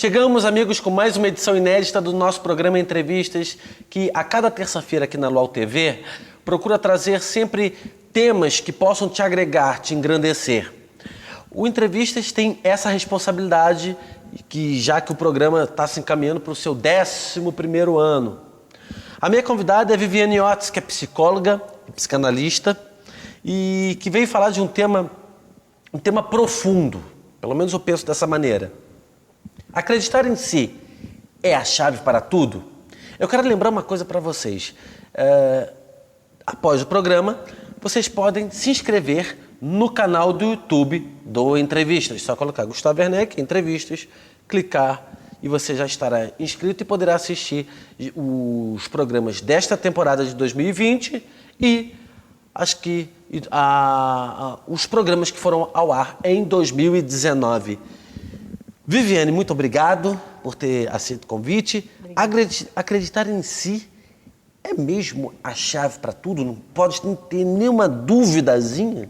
Chegamos, amigos, com mais uma edição inédita do nosso programa Entrevistas, que a cada terça-feira aqui na Luau TV procura trazer sempre temas que possam te agregar, te engrandecer. O Entrevistas tem essa responsabilidade, já que o programa está se encaminhando para o seu 11º ano. A minha convidada é Viviane Otis, que é psicóloga e psicanalista, e que veio falar de um tema profundo, pelo menos eu penso dessa maneira. Acreditar em si é a chave para tudo? Eu quero lembrar uma coisa para vocês. Após o programa, vocês podem se inscrever no canal do YouTube do Entrevistas. Só colocar Gustavo Werneck, Entrevistas, clicar e você já estará inscrito e poderá assistir os programas desta temporada de 2020 e os programas que foram ao ar em 2019. Viviane, muito obrigado por ter aceito o convite. Acreditar em si é mesmo a chave para tudo? Não pode ter nenhuma duvidazinha?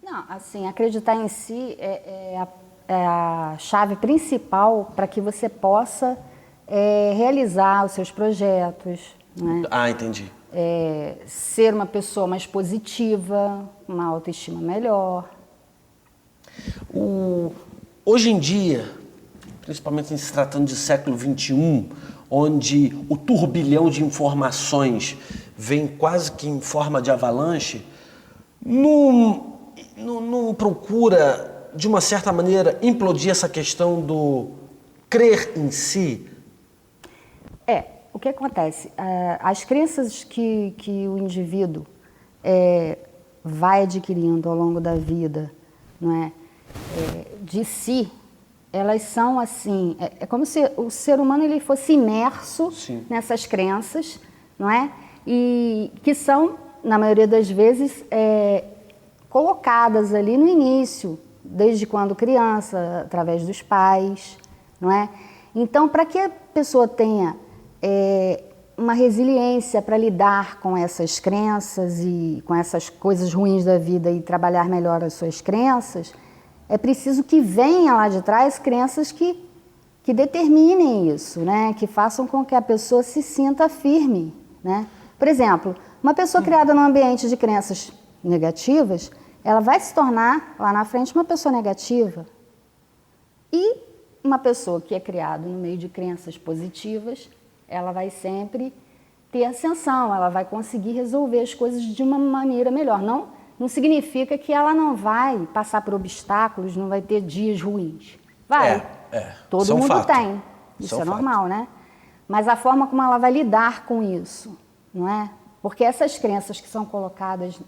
Não, assim, acreditar em si é a chave principal para que você possa realizar os seus projetos, né? Ah, entendi. Ser uma pessoa mais positiva, uma autoestima melhor. Hoje em dia, principalmente se tratando de século XXI, onde o turbilhão de informações vem quase que em forma de avalanche, não procura, de uma certa maneira, implodir essa questão do crer em si? O que acontece? As crenças que o indivíduo vai adquirindo ao longo da vida, não é? De si, elas são assim, é como se o ser humano ele fosse imerso Sim. nessas crenças, não é? E que são, na maioria das vezes, colocadas ali no início, desde quando criança, através dos pais, não é? Então, para que a pessoa tenha uma resiliência para lidar com essas crenças e com essas coisas ruins da vida e trabalhar melhor as suas crenças, é preciso que venha lá de trás crenças que determinem isso, né? Que façam com que a pessoa se sinta firme, né? Por exemplo, uma pessoa criada num ambiente de crenças negativas, ela vai se tornar, lá na frente, uma pessoa negativa. E uma pessoa que é criada no meio de crenças positivas, ela vai sempre ter ascensão, ela vai conseguir resolver as coisas de uma maneira melhor. Não significa que ela não vai passar por obstáculos, não vai ter dias ruins. Vai. Todo mundo tem. Isso é normal, né? Mas a forma como ela vai lidar com isso, não é? Porque essas crenças que são colocadas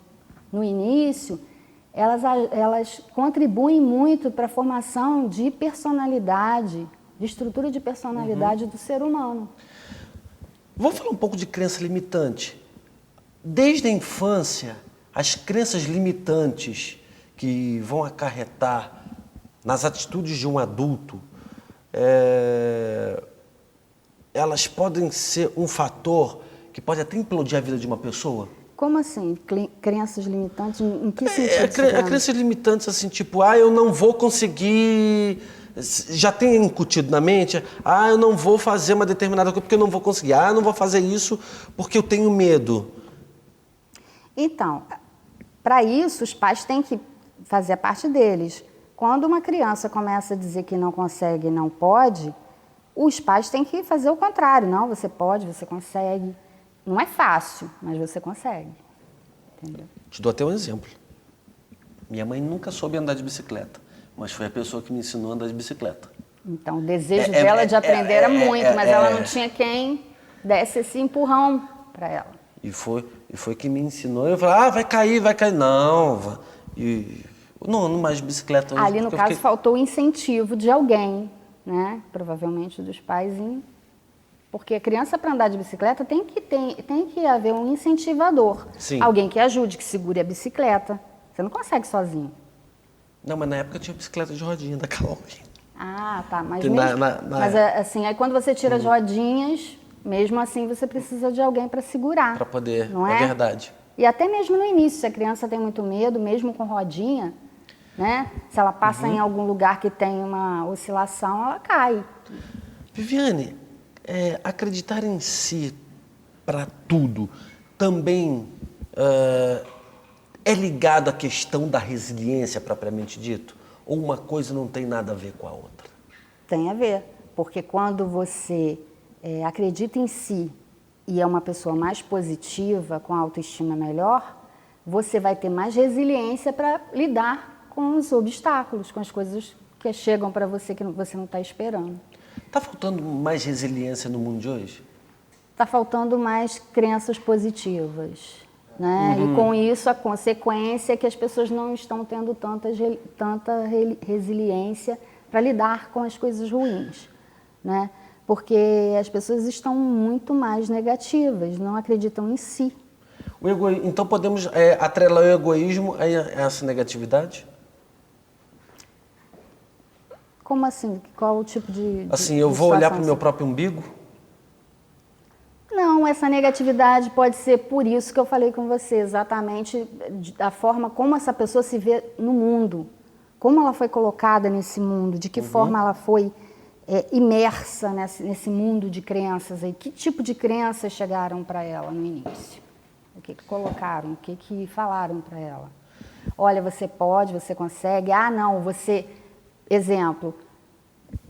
no início, elas contribuem muito para a formação de personalidade, de estrutura de personalidade do ser humano. Vamos falar um pouco de crença limitante. Desde a infância, as crenças limitantes que vão acarretar nas atitudes de um adulto, elas podem ser um fator que pode até implodir a vida de uma pessoa? Como assim? Crenças limitantes? Em que sentido? Crenças limitantes assim, tipo, eu não vou conseguir... Já tem incutido na mente, eu não vou fazer uma determinada coisa porque eu não vou conseguir. Eu não vou fazer isso porque eu tenho medo. Então, para isso, os pais têm que fazer a parte deles. Quando uma criança começa a dizer que não consegue, não pode, os pais têm que fazer o contrário. Não, você pode, você consegue. Não é fácil, mas você consegue. Entendeu? Te dou até um exemplo. Minha mãe nunca soube andar de bicicleta, mas foi a pessoa que me ensinou a andar de bicicleta. Então, o desejo dela de aprender era muito, mas ela não tinha quem desse esse empurrão para ela. E foi que me ensinou. Eu falei, vai cair. Não, não mais de bicicleta. Ali, no caso, faltou o incentivo de alguém, né? Provavelmente dos pais. Porque a criança, para andar de bicicleta, tem que haver um incentivador. Sim. Alguém que ajude, que segure a bicicleta. Você não consegue sozinho. Não, mas na época tinha bicicleta de rodinha da Caloi. Ah, tá. Mas, mas assim, aí quando você tira as rodinhas, mesmo assim você precisa de alguém para segurar. Para poder, não é? É verdade. E até mesmo no início, se a criança tem muito medo, mesmo com rodinha, né? Se ela passa em algum lugar que tem uma oscilação, ela cai. Viviane, acreditar em si para tudo também é ligado à questão da resiliência propriamente dito? Ou uma coisa não tem nada a ver com a outra? Tem a ver, porque quando você acredita em si e é uma pessoa mais positiva, com autoestima melhor, você vai ter mais resiliência para lidar com os obstáculos, com as coisas que chegam para você que você não está esperando. Está faltando mais resiliência no mundo de hoje? Está faltando mais crenças positivas, né? E com isso a consequência é que as pessoas não estão tendo tanta resiliência para lidar com as coisas ruins, né? Porque as pessoas estão muito mais negativas, não acreditam em si. Então podemos atrelar o egoísmo a essa negatividade? Como assim? Qual o tipo de Assim, eu de vou olhar para o situação meu assim? próprio umbigo? Não, essa negatividade pode ser por isso que eu falei com você, exatamente da forma como essa pessoa se vê no mundo, como ela foi colocada nesse mundo, de que forma ela foi imersa nesse mundo de crenças aí. Que tipo de crenças chegaram para ela no início? O que colocaram, o que falaram para ela? Olha, você pode, você consegue. Ah, não, você... Exemplo,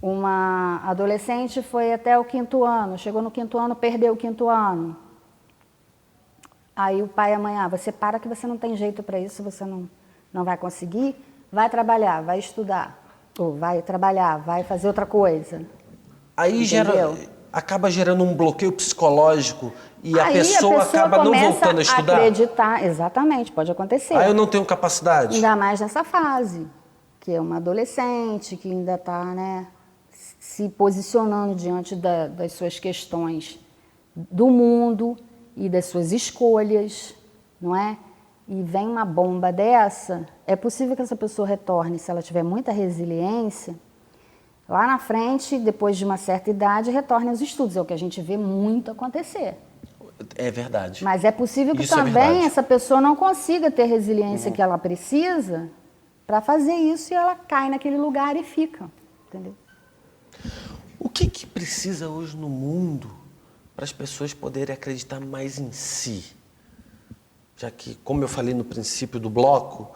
uma adolescente foi até o 5º ano, chegou no 5º ano, perdeu o 5º ano. Aí o pai e a mãe, você para que você não tem jeito para isso, você não vai conseguir, vai trabalhar, vai estudar, ou vai trabalhar, vai fazer outra coisa. Aí acaba gerando um bloqueio psicológico e a Aí pessoa acaba não voltando a estudar? Acreditar, exatamente, pode acontecer. Aí eu não tenho capacidade? Ainda mais nessa fase, que é uma adolescente, que ainda está, né, se posicionando diante das suas questões do mundo e das suas escolhas, não é? E vem uma bomba dessa, é possível que essa pessoa retorne, se ela tiver muita resiliência, lá na frente, depois de uma certa idade, retorne aos estudos. É o que a gente vê muito acontecer. É verdade. Mas é possível que Isso é também verdade. essa pessoa não consiga ter a resiliência que ela precisa para fazer isso e ela cai naquele lugar e fica, entendeu? O que precisa hoje no mundo para as pessoas poderem acreditar mais em si? Já que, como eu falei no princípio do bloco,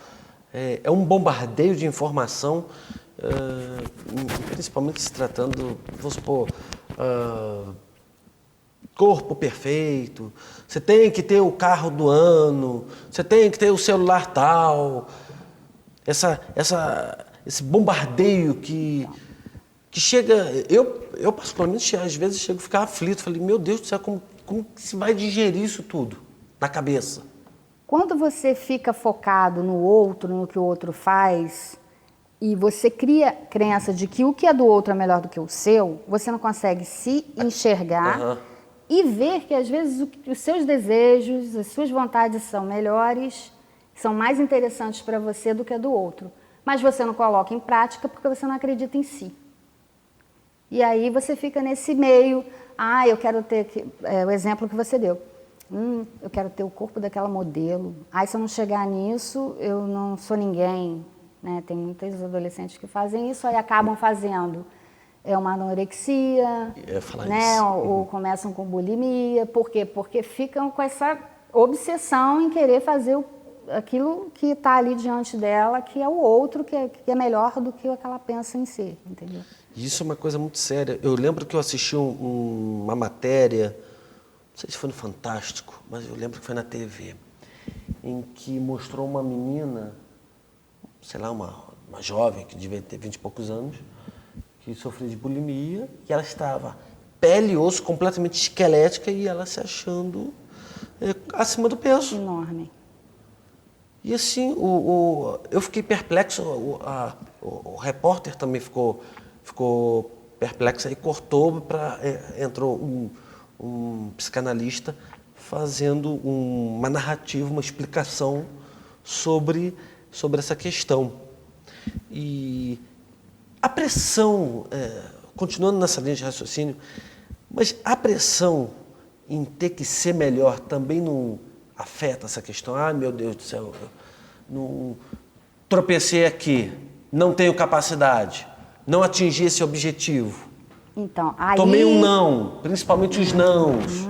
é um bombardeio de informação, principalmente se tratando, vamos supor, corpo perfeito, você tem que ter o carro do ano, você tem que ter o celular tal, esse bombardeio que chega... Eu particularmente, às vezes, chego a ficar aflito. Falei, meu Deus do céu, como que se vai digerir isso tudo na cabeça? Quando você fica focado no outro, no que o outro faz, e você cria crença de que o que é do outro é melhor do que o seu, você não consegue se enxergar e ver que, às vezes, os seus desejos, as suas vontades são melhores, são mais interessantes para você do que a do outro. Mas você não coloca em prática porque você não acredita em si. E aí você fica nesse meio, eu quero ter, o exemplo que você deu, eu quero ter o corpo daquela modelo, se eu não chegar nisso, eu não sou ninguém, né? Tem muitos adolescentes que fazem isso, aí acabam fazendo uma anorexia, né? Ou começam com bulimia. Por quê? Porque ficam com essa obsessão em querer fazer aquilo que está ali diante dela, que é o outro, que é melhor do que o que ela pensa em ser, entendeu? Isso é uma coisa muito séria. Eu lembro que eu assisti uma matéria, não sei se foi no Fantástico, mas eu lembro que foi na TV, em que mostrou uma menina, sei lá, uma jovem que devia ter 20 e poucos anos, que sofreu de bulimia, e ela estava pele e osso completamente esquelética e ela se achando acima do peso. Enorme. E assim, eu fiquei perplexo, o repórter também ficou perplexo e cortou, entrou um psicanalista fazendo uma narrativa, uma explicação sobre essa questão. E a pressão, continuando nessa linha de raciocínio, mas a pressão em ter que ser melhor também não afeta essa questão? Meu Deus do céu, não tropecei aqui, não tenho capacidade, não atingi esse objetivo. Então, aí... Tomei um não, principalmente os nãos.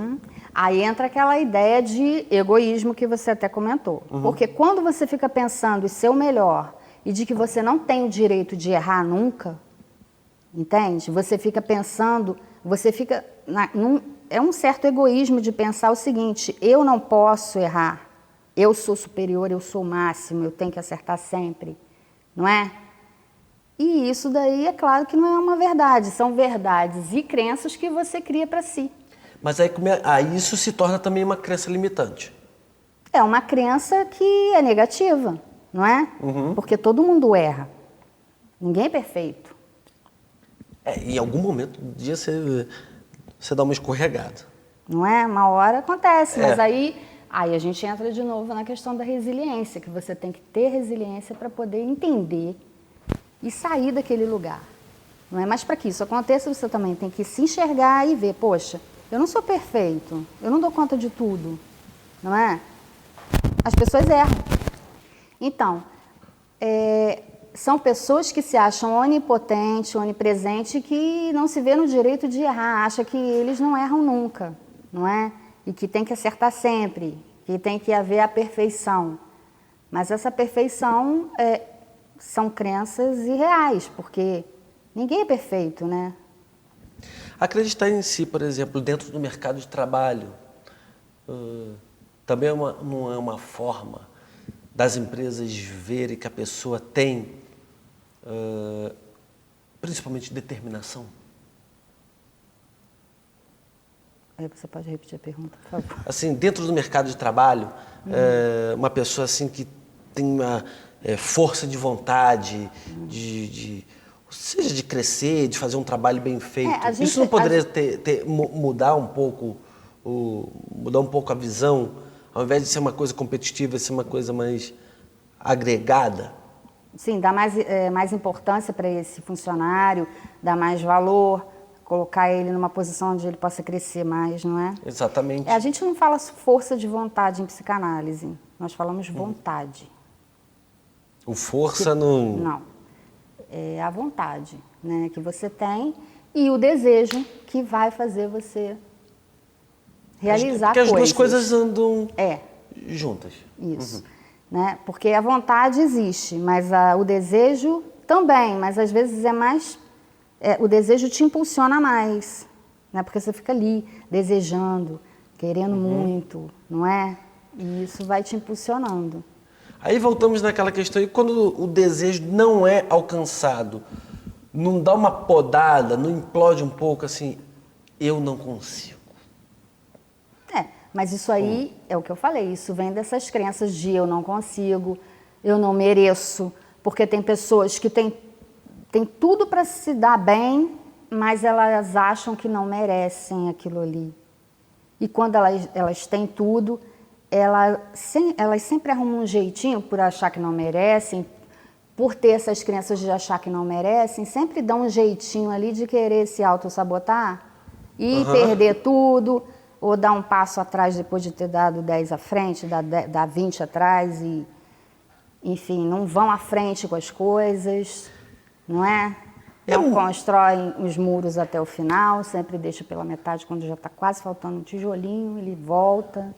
Aí entra aquela ideia de egoísmo que você até comentou. Porque quando você fica pensando em ser o melhor e de que você não tem o direito de errar nunca, entende? Você fica pensando, é um certo egoísmo de pensar o seguinte: eu não posso errar, eu sou superior, eu sou o máximo, eu tenho que acertar sempre, não é? E isso daí é claro que não é uma verdade, são verdades e crenças que você cria para si. Mas aí isso se torna também uma crença limitante. É uma crença que é negativa, não é? Porque todo mundo erra, ninguém é perfeito. Em algum momento do dia você dá uma escorregada. Não é? Uma hora acontece, mas aí a gente entra de novo na questão da resiliência, que você tem que ter resiliência para poder entender e sair daquele lugar. Não é? Mas para que isso aconteça, você também tem que se enxergar e ver, poxa, eu não sou perfeito, eu não dou conta de tudo, não é? As pessoas erram. Então, são pessoas que se acham onipotentes, onipresentes, que não se vê no direito de errar, acha que eles não erram nunca, não é? E que tem que acertar sempre, que tem que haver a perfeição. Mas essa perfeição são crenças irreais, porque ninguém é perfeito, né? Acreditar em si, por exemplo, dentro do mercado de trabalho, também não é uma forma das empresas verem que a pessoa tem, principalmente, determinação? Você pode repetir a pergunta, por favor? Assim, dentro do mercado de trabalho, uma pessoa assim que tem uma força de vontade, seja de crescer, de fazer um trabalho bem feito. Isso não poderia mudar um pouco a visão, ao invés de ser uma coisa competitiva, ser uma coisa mais agregada? Sim, dar mais importância para esse funcionário, dar mais valor, colocar ele numa posição onde ele possa crescer mais, não é? Exatamente. A gente não fala força de vontade em psicanálise, nós falamos vontade. O força não... Não, é a vontade, né, que você tem e o desejo que vai fazer você realizar porque coisas. as duas coisas andam juntas. Isso, né? Porque a vontade existe, mas o desejo também, mas às vezes o desejo te impulsiona mais, né? Porque você fica ali desejando, querendo muito, não é? E isso vai te impulsionando. Aí voltamos naquela questão, e quando o desejo não é alcançado, não dá uma podada, não implode um pouco assim, eu não consigo? Mas isso aí é o que eu falei, isso vem dessas crenças de eu não consigo, eu não mereço, porque tem pessoas que têm tudo para se dar bem, mas elas acham que não merecem aquilo ali. E quando elas têm tudo, elas sempre arrumam um jeitinho por achar que não merecem, por ter essas crenças de achar que não merecem, sempre dão um jeitinho ali de querer se auto-sabotar e perder tudo, ou dar um passo atrás depois de ter dado 10 à frente, dar 20 atrás e, enfim, não vão à frente com as coisas, não é? Não constroem os muros até o final, sempre deixa pela metade quando já está quase faltando um tijolinho, ele volta.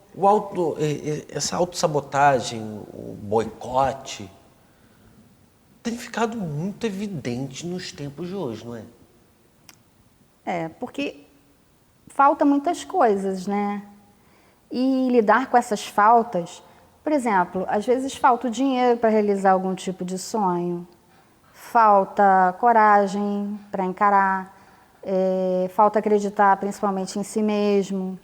Essa autossabotagem, o boicote, tem ficado muito evidente nos tempos de hoje, não é? Porque falta muitas coisas, né? E lidar com essas faltas, por exemplo, às vezes falta o dinheiro para realizar algum tipo de sonho, falta coragem para encarar, falta acreditar principalmente em si mesmo,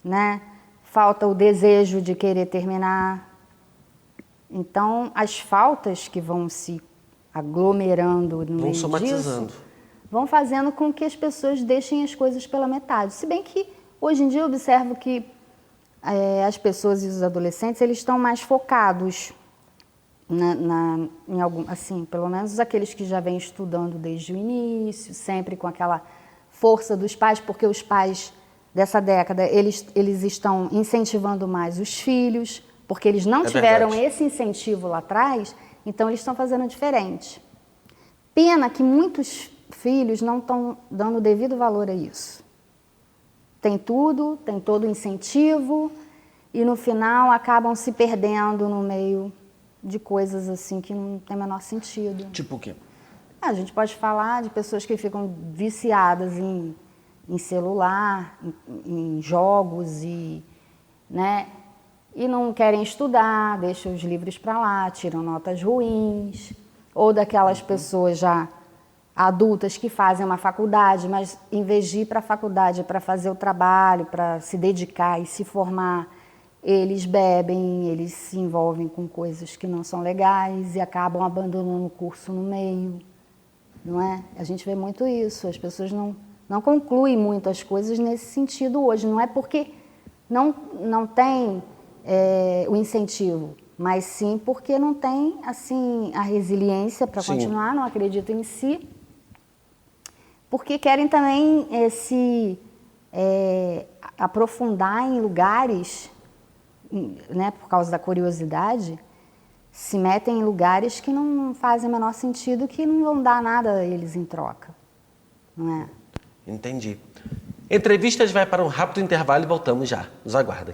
né? Falta o desejo de querer terminar. Então, as faltas que vão se aglomerando no meio somatizando. disso, vão fazendo com que as pessoas deixem as coisas pela metade. Se bem que, hoje em dia, eu observo que as pessoas e os adolescentes, eles estão mais focados em algum, assim, pelo menos aqueles que já vêm estudando desde o início, sempre com aquela força dos pais, porque os pais dessa década, eles estão incentivando mais os filhos, porque eles não tiveram esse incentivo lá atrás, então eles estão fazendo diferente. Pena que muitos filhos não estão dando o devido valor a isso. Tem tudo, tem todo o incentivo e no final acabam se perdendo no meio de coisas assim que não tem o menor sentido. Tipo o quê? A gente pode falar de pessoas que ficam viciadas em celular, em jogos né, e não querem estudar, deixam os livros para lá, tiram notas ruins, ou daquelas pessoas já adultas que fazem uma faculdade, mas em vez de ir para a faculdade para fazer o trabalho, para se dedicar e se formar, eles bebem, eles se envolvem com coisas que não são legais e acabam abandonando o curso no meio, não é? A gente vê muito isso, as pessoas não concluem muito as coisas nesse sentido hoje, não é porque não tem o incentivo, mas sim porque não tem assim, a resiliência para continuar, não acreditam em si, porque querem também se aprofundar em lugares, né, por causa da curiosidade, se metem em lugares que não fazem o menor sentido, que não vão dar nada a eles em troca, não é? Entendi. Entrevistas vai para um rápido intervalo e voltamos já. Nos aguardem.